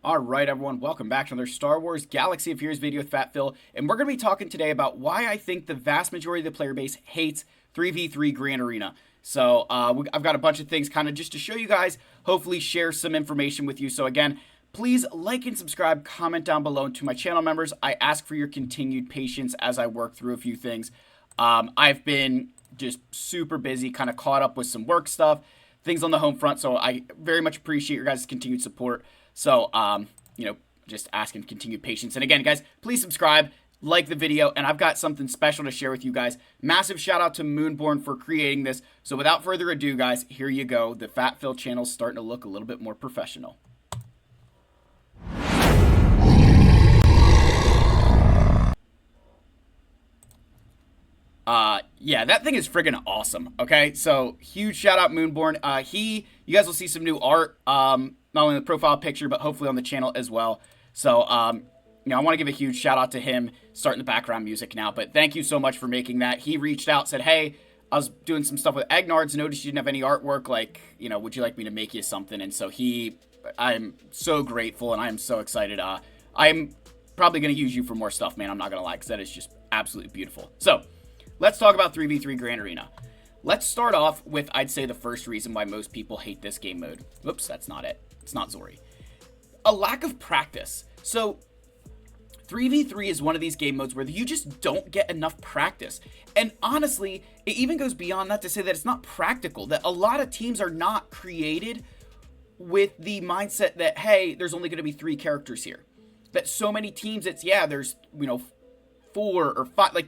All right, everyone, welcome back to another Star Wars Galaxy of Heroes video with Fat Phil, and we're going to be talking today about why I think the vast majority of the player base hates 3v3 Grand Arena. So I've got a bunch of things kind of just to show you guys, hopefully share some information with you. So again, please like and subscribe, comment down below. And to my channel members, I ask for your continued patience as I work through a few things. I've been just super busy, kind of caught up with some work stuff, things on the home front, so I very much appreciate your guys' continued support. So, just asking continued patience. And again, guys, please subscribe, like the video, and I've got something special to share with you guys. Massive shout out to Moonborn for creating this. So without further ado, guys, here you go. The Fat Phil channel's starting to look a little bit more professional. Yeah, that thing is friggin' awesome, okay? So, huge shout out Moonborn. You guys will see some new art, not only in the profile picture, but hopefully on the channel as well. So, I want to give a huge shout out to him, starting the background music now, but thank you so much for making that. He reached out, said, hey, I was doing some stuff with Egnards, noticed you didn't have any artwork, would you like me to make you something? And so I'm so grateful, and I am so excited. I'm probably going to use you for more stuff, man, I'm not going to lie, because that is just absolutely beautiful. So, let's talk about 3v3 Grand Arena. Let's start off with, I'd say, the first reason why most people hate this game mode. Whoops, that's not it. It's not Zori. A lack of practice. So, 3v3 is one of these game modes where you just don't get enough practice. And honestly, it even goes beyond that to say that it's not practical. That a lot of teams are not created with the mindset that, hey, there's only going to be 3 characters here. That so many teams, there's, 4 or 5, like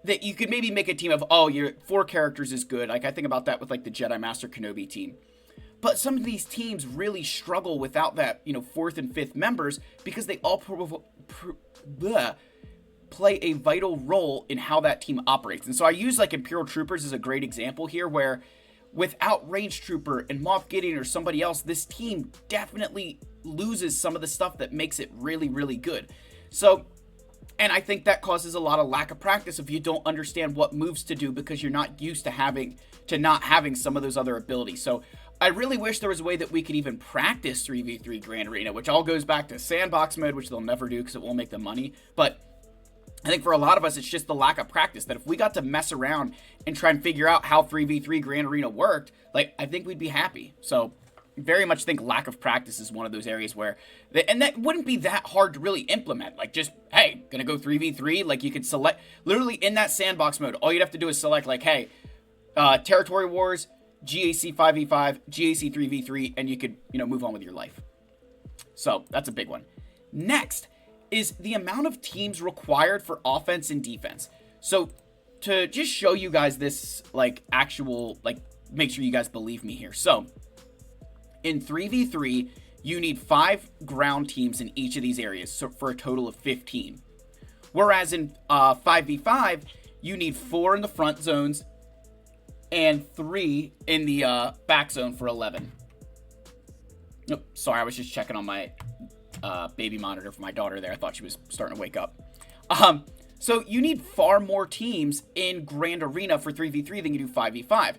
that you could maybe make a team of, your 4 characters is good. Like, I think about that with, like, the Jedi Master Kenobi team. But some of these teams really struggle without that, 4th and 5th members because they all play a vital role in how that team operates. And so I use, like, Imperial Troopers as a great example here where without Range Trooper and Moff Gideon or somebody else, this team definitely loses some of the stuff that makes it really, really good. So, and I think that causes a lot of lack of practice if you don't understand what moves to do because you're not used to not having some of those other abilities. So I really wish there was a way that we could even practice 3v3 Grand Arena, which all goes back to sandbox mode, which they'll never do because it won't make them money. But I think for a lot of us, it's just the lack of practice, that if we got to mess around and try and figure out how 3v3 Grand Arena worked, I think we'd be happy. So very much think lack of practice is one of those areas where, and that wouldn't be that hard to really implement. Like, just, hey, gonna go 3v3. Like, you could select, literally in that sandbox mode, all you'd have to do is select, like, hey, Territory Wars, GAC 5v5, GAC 3v3, and you could, move on with your life. So, that's a big one. Next is the amount of teams required for offense and defense. So, to just show you guys this, make sure you guys believe me here. So, in 3v3, you need 5 ground teams in each of these areas, so for a total of 15. Whereas in 5v5, you need 4 in the front zones and 3 in the back zone for 11. Nope, sorry, I was just checking on my baby monitor for my daughter there. I thought she was starting to wake up. So you need far more teams in Grand Arena for 3v3 than you do 5v5.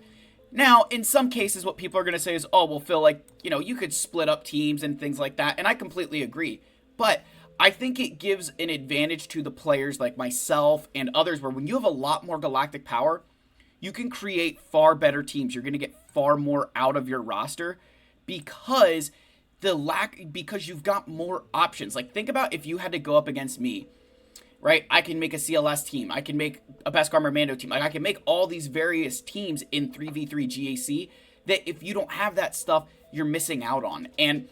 Now, in some cases, what people are going to say is, oh, well, Phil, you could split up teams and things like that. And I completely agree. But I think it gives an advantage to the players like myself and others where when you have a lot more galactic power, you can create far better teams. You're going to get far more out of your roster because you've got more options. Like, think about if you had to go up against me. Right, I can make a CLS team. I can make a Beskar Mando team. I can make all these various teams in 3v3 GAC that if you don't have that stuff, you're missing out on. And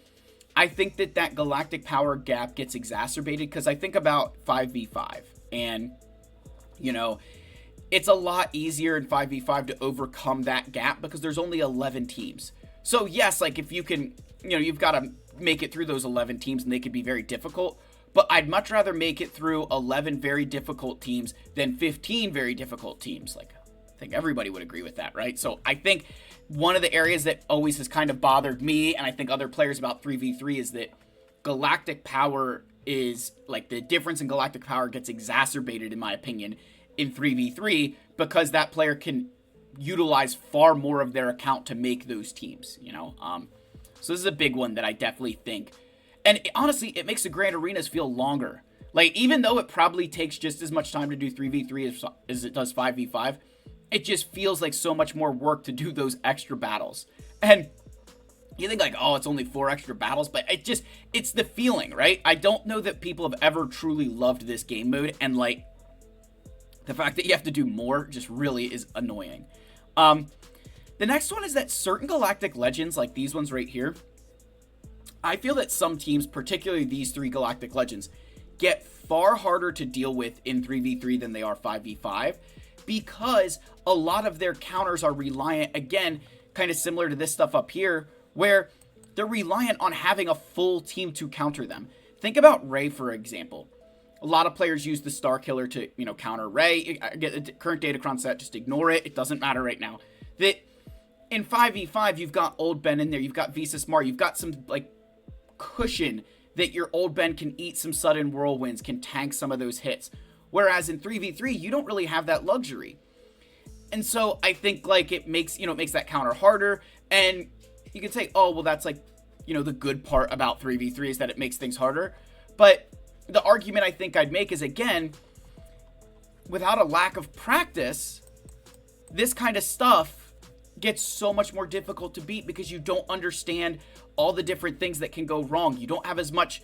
I think that galactic power gap gets exacerbated because I think about 5v5 and, it's a lot easier in 5v5 to overcome that gap because there's only 11 teams. So yes, if you can, you've got to make it through those 11 teams and they could be very difficult. But I'd much rather make it through 11 very difficult teams than 15 very difficult teams. I think everybody would agree with that, right? So I think one of the areas that always has kind of bothered me, and I think other players about 3v3, is that galactic power is, the difference in galactic power gets exacerbated, in my opinion, in 3v3 because that player can utilize far more of their account to make those teams, So this is a big one that I definitely think. honestly, it makes the Grand Arenas feel longer. Like, even though it probably takes just as much time to do 3v3 as it does 5v5, it just feels like so much more work to do those extra battles. And you think like, oh, it's only 4 extra battles, but it's the feeling, right? I don't know that people have ever truly loved this game mode, and like, the fact that you have to do more just really is annoying. The next one is that certain Galactic Legends, like these ones right here, I feel that some teams, particularly these 3 Galactic Legends, get far harder to deal with in 3v3 than they are 5v5, because a lot of their counters are reliant, again, kind of similar to this stuff up here, where they're reliant on having a full team to counter them. Think about Ray, for example. A lot of players use the Star Killer to, counter Ray. Get the current Datacron set, just ignore it. It doesn't matter right now. That in 5v5, you've got Old Ben in there. You've got Visa Smart. You've got some, like, cushion that your Old Ben can eat some sudden whirlwinds, can tank some of those hits. Whereas in 3v3, you don't really have that luxury. And so I think, like, it makes that counter harder. And you can say, oh, well, that's like, the good part about 3v3 is that it makes things harder. But the argument I think I'd make is, again, without a lack of practice, this kind of stuff gets so much more difficult to beat because you don't understand all the different things that can go wrong. You don't have as much,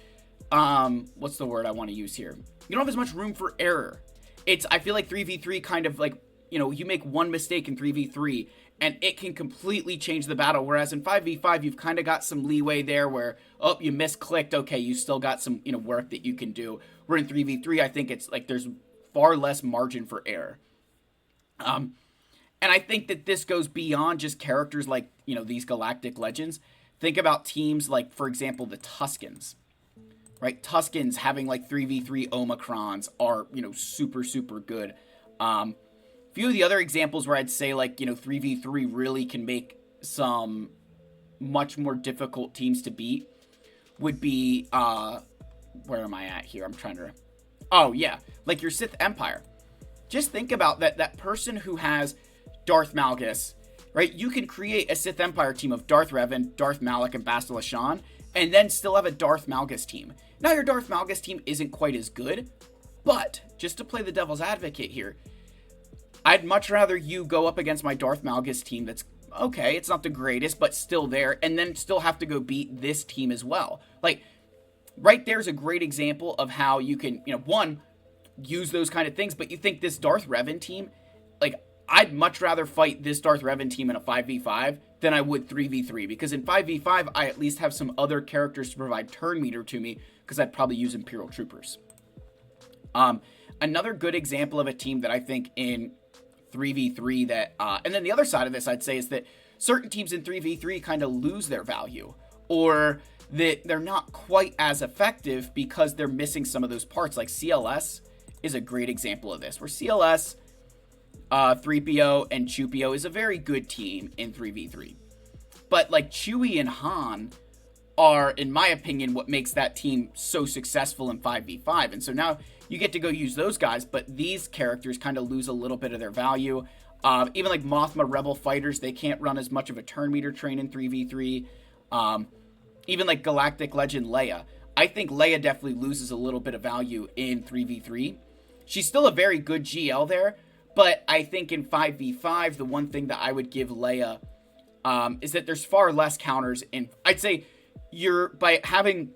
what's the word I want to use here? You don't have as much room for error. I feel like 3v3 kind of like, you make one mistake in 3v3 and it can completely change the battle. Whereas in 5v5, you've kind of got some leeway there where, oh, you misclicked. Okay, you still got some, work that you can do. Where in 3v3, I think it's like there's far less margin for error. And I think that this goes beyond just characters like, these Galactic Legends. Think about teams like, for example, the Tuskens, right? Tuskens having like 3v3 Omicrons are, super, super good. Few of the other examples where I'd say like, 3v3 really can make some much more difficult teams to beat would be, where am I at here? I'm trying to, oh yeah, like your Sith Empire. Just think about that person who has Darth Malgus, right? You can create a Sith Empire team of Darth Revan, Darth Malak, and Bastila Shan, and then still have a Darth Malgus team. Now your Darth Malgus team isn't quite as good, but just to play the devil's advocate here, I'd much rather you go up against my Darth Malgus team that's, okay, it's not the greatest, but still there, and then still have to go beat this team as well. Like, right there's a great example of how you can, one, use those kind of things, but you think this Darth Revan team, like, I'd much rather fight this Darth Revan team in a 5v5 than I would 3v3, because in 5v5, I at least have some other characters to provide turn meter to me, because I'd probably use Imperial Troopers. Another good example of a team that I think in 3v3 that, and then the other side of this I'd say is that certain teams in 3v3 kind of lose their value, or that they're not quite as effective because they're missing some of those parts. Like CLS is a great example of this, where CLS, 3PO, and Chewpio is a very good team in 3v3. But like Chewie and Han are, in my opinion, what makes that team so successful in 5v5. And so now you get to go use those guys, but these characters kind of lose a little bit of their value. Even like Mothma Rebel fighters, they can't run as much of a turn meter train in 3v3. Even like Galactic Legend Leia. I think Leia definitely loses a little bit of value in 3v3. She's still a very good GL there, but I think in 5v5, the one thing that I would give Leia is that there's far less counters. And I'd say by having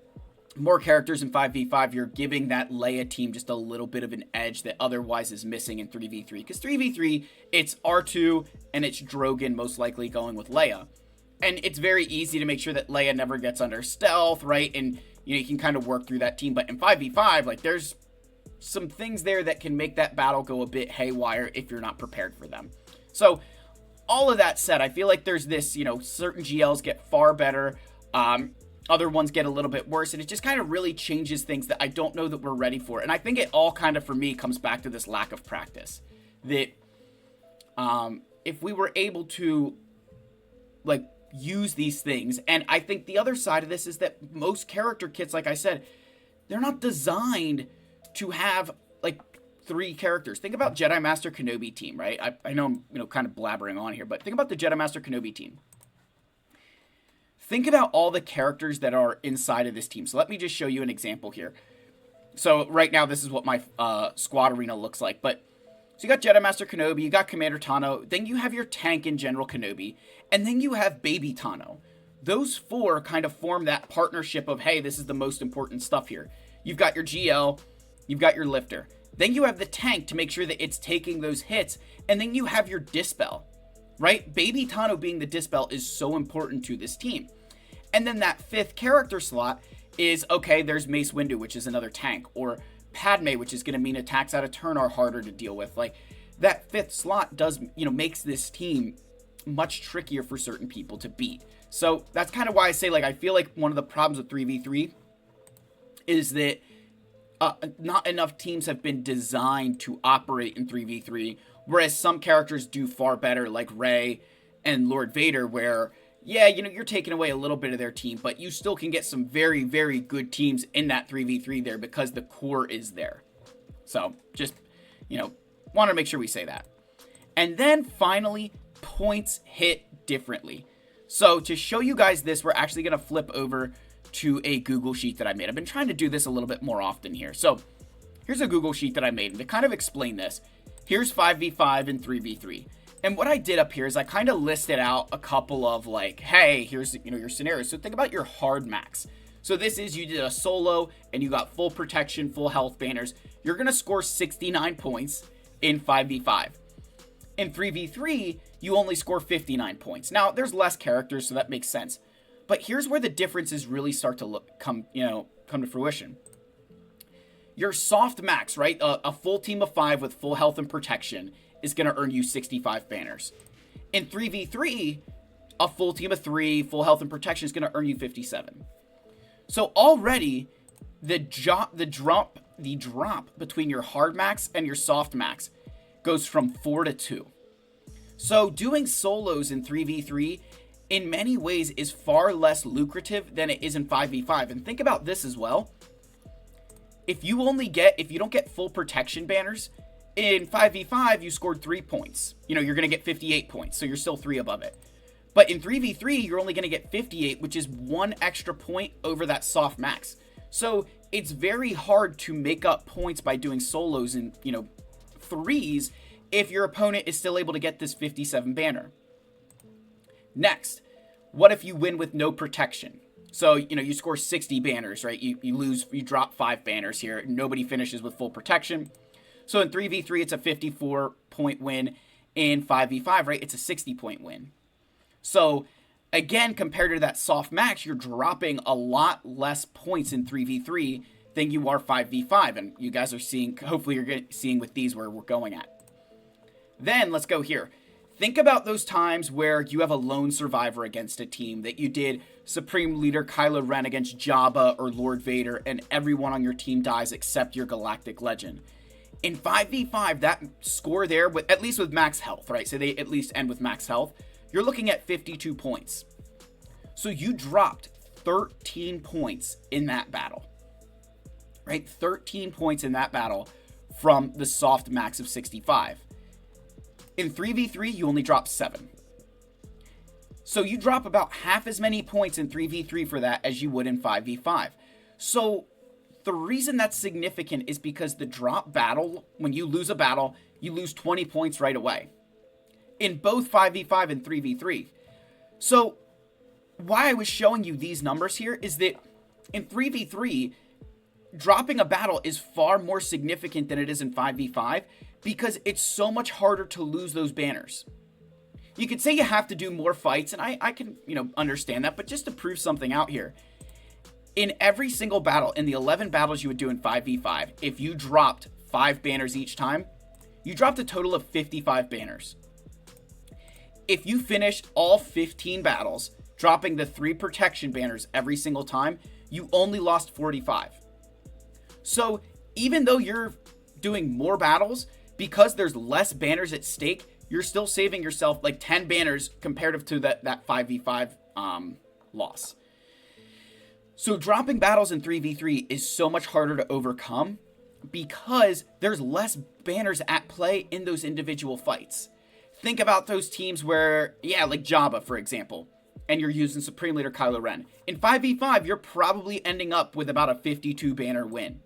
more characters in 5v5, you're giving that Leia team just a little bit of an edge that otherwise is missing in 3v3. Because 3v3, it's R2 and it's Drogon most likely going with Leia. And it's very easy to make sure that Leia never gets under stealth, right? And you can kind of work through that team. But in 5v5, like there's some things there that can make that battle go a bit haywire if you're not prepared for them. So all of that said, I feel like there's this, certain GLs get far better. Other ones get a little bit worse, and it just kind of really changes things that I don't know that we're ready for. And I think it all kind of, for me, comes back to this lack of practice. That if we were able to, like, use these things, and I think the other side of this is that most character kits, like I said, they're not designed to have, like, 3 characters. Think about Jedi Master Kenobi team, right? I know I'm, kind of blabbering on here, but think about the Jedi Master Kenobi team. think about all the characters that are inside of this team. So let me just show you an example here. So right now, this is what my squad arena looks like. But so you got Jedi Master Kenobi, you got Commander Tano, then you have your tank in General Kenobi, and then you have Baby Tano. Those four kind of form that partnership of, hey, this is the most important stuff here. You've got your GL, you've got your lifter. Then you have the tank to make sure that it's taking those hits, and then you have your Dispel, right? Baby Tano being the Dispel is so important to this team. And then that fifth character slot is, okay, there's Mace Windu, which is another tank, or Padme, which is going to mean attacks out of turn are harder to deal with. Like, that fifth slot does, makes this team much trickier for certain people to beat. So that's kind of why I say, like, I feel like one of the problems with 3v3 is that not enough teams have been designed to operate in 3v3, whereas some characters do far better, like Rey and Lord Vader, where, yeah, you're taking away a little bit of their team, but you still can get some very, very good teams in that 3v3 there because the core is there. So just, want to make sure we say that. And then finally, points hit differently. So to show you guys this, we're actually going to flip over to a Google Sheet that I made. I've been trying to do this a little bit more often here. So here's a Google Sheet that I made. And to kind of explain this, here's 5v5 and 3v3. And what I did up here is I kind of listed out a couple of, like, hey, here's, your scenarios. So think about your hard max. So this is, you did a solo and you got full protection, full health banners. You're going to score 69 points in 5v5. In 3v3, you only score 59 points. Now, there's less characters, so that makes sense. But here's where the differences really start to come to fruition. Your soft max, right? A full team of 5 with full health and protection is going to earn you 65 banners. In 3v3, a full team of 3, full health and protection is going to earn you 57. So already, the drop between your hard max and your soft max goes from 4 to 2. So doing solos in 3v3 in many ways is far less lucrative than it is in 5v5. And think about this as well. If you don't get full protection banners, in 5v5 you scored 3 points. You're going to get 58 points, so you're still 3 above it. But in 3v3, you're only going to get 58, which is 1 extra point over that soft max. So it's very hard to make up points by doing solos in, 3s if your opponent is still able to get this 57 banner. Next, what if you win with no protection? So, you score 60 banners, right? You drop 5 banners here. Nobody finishes with full protection. So in 3v3, it's a 54-point win. In 5v5, right, it's a 60-point win. So, again, compared to that soft max, you're dropping a lot less points in 3v3 than you are 5v5. And you guys are seeing, hopefully you're seeing with these where we're going at. Then, let's go here. Think about those times where you have a lone survivor against a team, that you did Supreme Leader Kylo Ren against Jabba or Lord Vader, and everyone on your team dies except your Galactic Legend. In 5v5, that score there, at least with max health, right? So they at least end with max health. You're looking at 52 points. So you dropped 13 points in that battle, right? 13 points in that battle from the soft max of 65. In 3v3, you only drop 7. So you drop about half as many points in 3v3 for that as you would in 5v5. So the reason that's significant is because the drop battle, when you lose a battle, you lose 20 points right away. In both 5v5 and 3v3. So why I was showing you these numbers here is that in 3v3, dropping a battle is far more significant than it is in 5v5 because it's so much harder to lose those banners. You could say you have to do more fights, and I can, understand that, but just to prove something out here, in every single battle, in the 11 battles you would do in 5v5, if you dropped 5 banners each time, you dropped a total of 55 banners. If you finish all 15 battles, dropping the 3 protection banners every single time, you only lost 45. So even though you're doing more battles, because there's less banners at stake, you're still saving yourself like 10 banners comparative to that 5v5 loss. So dropping battles in 3v3 is so much harder to overcome because there's less banners at play in those individual fights. Think about those teams where, like Jabba, for example. and you're using Supreme Leader Kylo Ren. In 5v5, you're probably ending up with about a 52 banner win.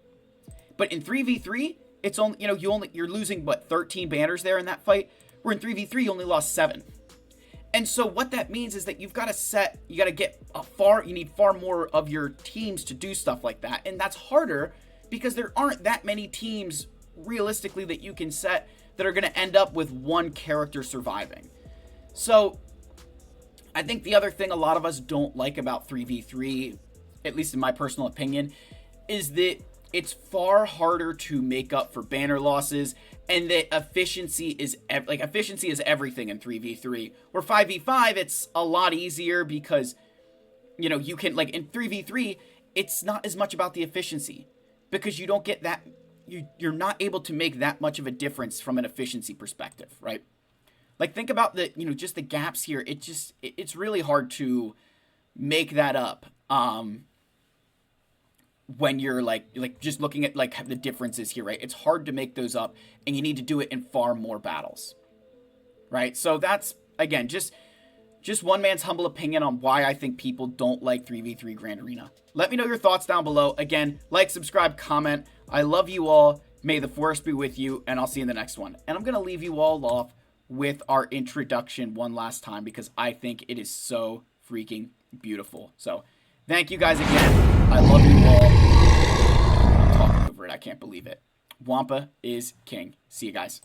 But in 3v3, it's only, you're losing, 13 banners there in that fight, where in 3v3, you only lost 7. And so what that means is that you need far more of your teams to do stuff like that. And that's harder because there aren't that many teams realistically that you can set that are going to end up with one character surviving. So I think the other thing a lot of us don't like about 3v3, at least in my personal opinion, is that it's far harder to make up for banner losses, and that efficiency is everything in 3v3. Where 5v5, it's a lot easier because, you can, in 3v3, it's not as much about the efficiency because you don't get that, you're not able to make that much of a difference from an efficiency perspective, right? Think about just the gaps here. It's really hard to make that up. When you're just looking at the differences here, right? It's hard to make those up, and you need to do it in far more battles, right? So that's, again, just one man's humble opinion on why I think people don't like 3v3 Grand Arena. Let me know your thoughts down below. Again, like, subscribe, comment. I love you all. May the force be with you, and I'll see you in the next one. And I'm going to leave you all off with our introduction one last time because I think it is so freaking beautiful. So thank you guys again. I love you all. I'm talking over it. I can't believe it. Wampa is king. See you guys.